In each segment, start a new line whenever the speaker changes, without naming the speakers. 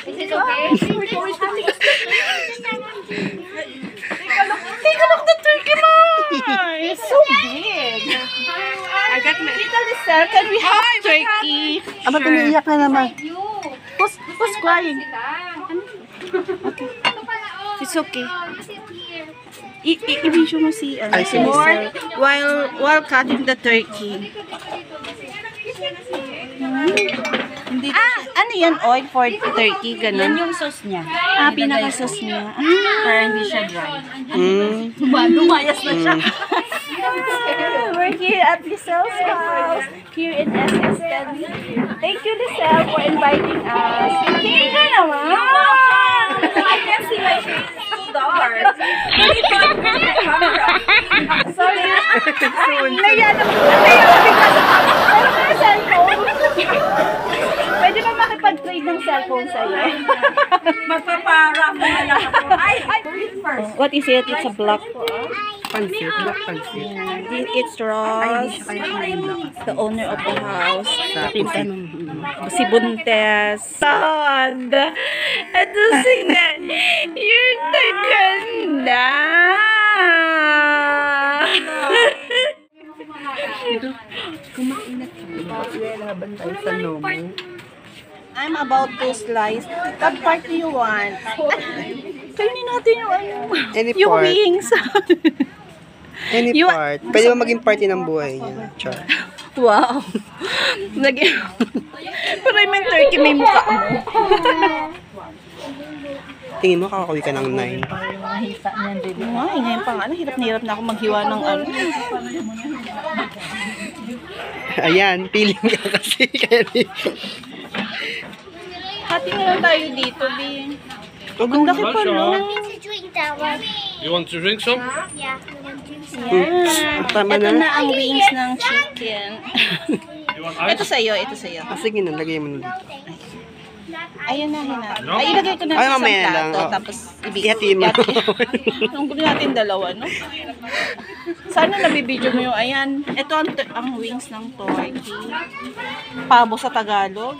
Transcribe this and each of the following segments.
Is it okay? Take a look the turkey, Mom! It's so big! I got my... Tita Lisel, can we have turkey?
Aba, piniiyak na naman.
Who's crying? Okay. It's okay. I-video mo si more while cutting the turkey. Ano yan? Oil for turkey? Ganun?
Yan yung sauce niya.
Pinaka-sauce niya.
Para hindi siya dry.
Lumayas na siya. We're here at Lisel's house. Here in SS Cali. Thank you, Lisel, for inviting us. Tingin ka naman! I can see my face. Dark. Sorry. Naiyan na bigla sa cellphone. Pwede ba makipag-trade ng cellphone sa'yo?
Magpapara mo na lang ako. Ay, first.
What is it? It's a block.
Pansit, black pansit.
It's Ross, the owner of the house. Si Buntes. Sand! Ito sila. You're the ganda!
Kumainat ka. Laban tayo sa nomo.
I'm about to slice. What part do you want? Kainin natin yung
Any
yung
part.
wings.
Any part. Pwede ba maging party ng buhay niya? Char.
Wow. Pero yung turkey may mukha mo.
Tingin mo, kakakuwi ka ng 9.
Ngayon pa nga, hirap na hirap na ako maghiwa ng ano.
Ayan, feeling ka kasi.
Hati na lang tayo dito, B.
Ang
laki pa, no?
You want to drink some?
Yeah.
Tama
Ito
na.
na ang wings ng chicken. Ito sa'yo, ito sa'yo.
Sige na, lagay mo na dito.
Ayun na, hinat. Ay, ilagay ko na
Ay,
sa isang
mamaya lang,
plato,
oh.
tapos
Ihati mo.
Ang gulo natin dalawa, no? Sana nabibidyo mo yung, ayan. Ito ang wings ng turkey. Pabo sa Tagalog.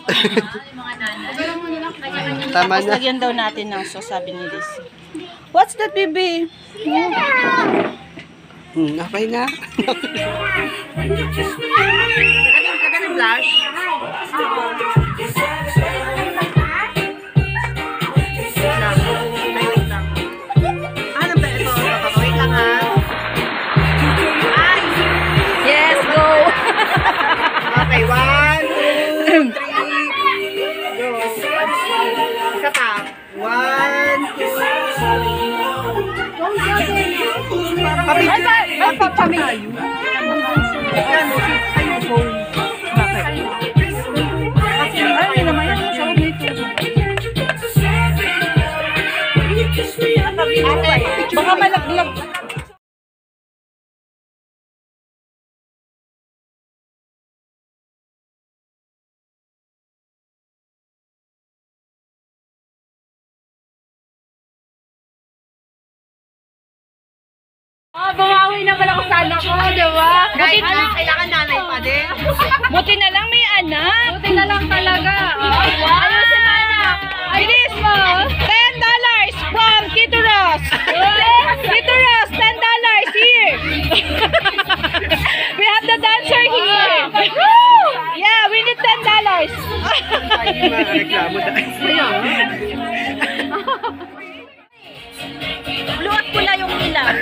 Tama
Tapos
na.
lagyan daw natin ng sauce, sabi ni Lizzie. What's that, baby?
Okay na.
Kagana blush.
Yes, go!
Okay, 1, 2, 3. Go. Isa pa. 1, 2. Papicture tayo.
Ay, naman yan. Siya huwag nito. Baka malaglag.
Bumawi naman ako sa anak ko, diba? Buti na lang, kailangan nanay pa din.
Buti na lang may anak.
Buti na lang talaga. Ayusin mo na.
Bilis mo! $10 from Tito Ross! Tito Ross, $10 here! We have the dancer here! Yeah, we need $10!
Reklamo dahil.
Bluat ko na yung ilaw.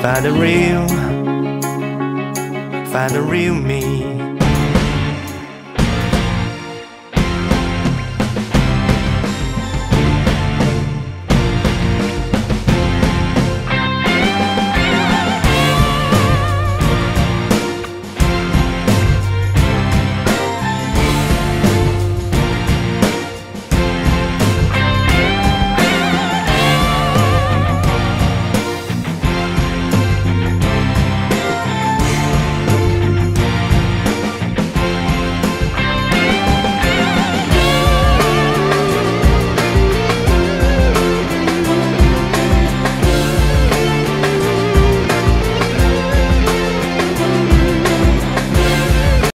Find the real me.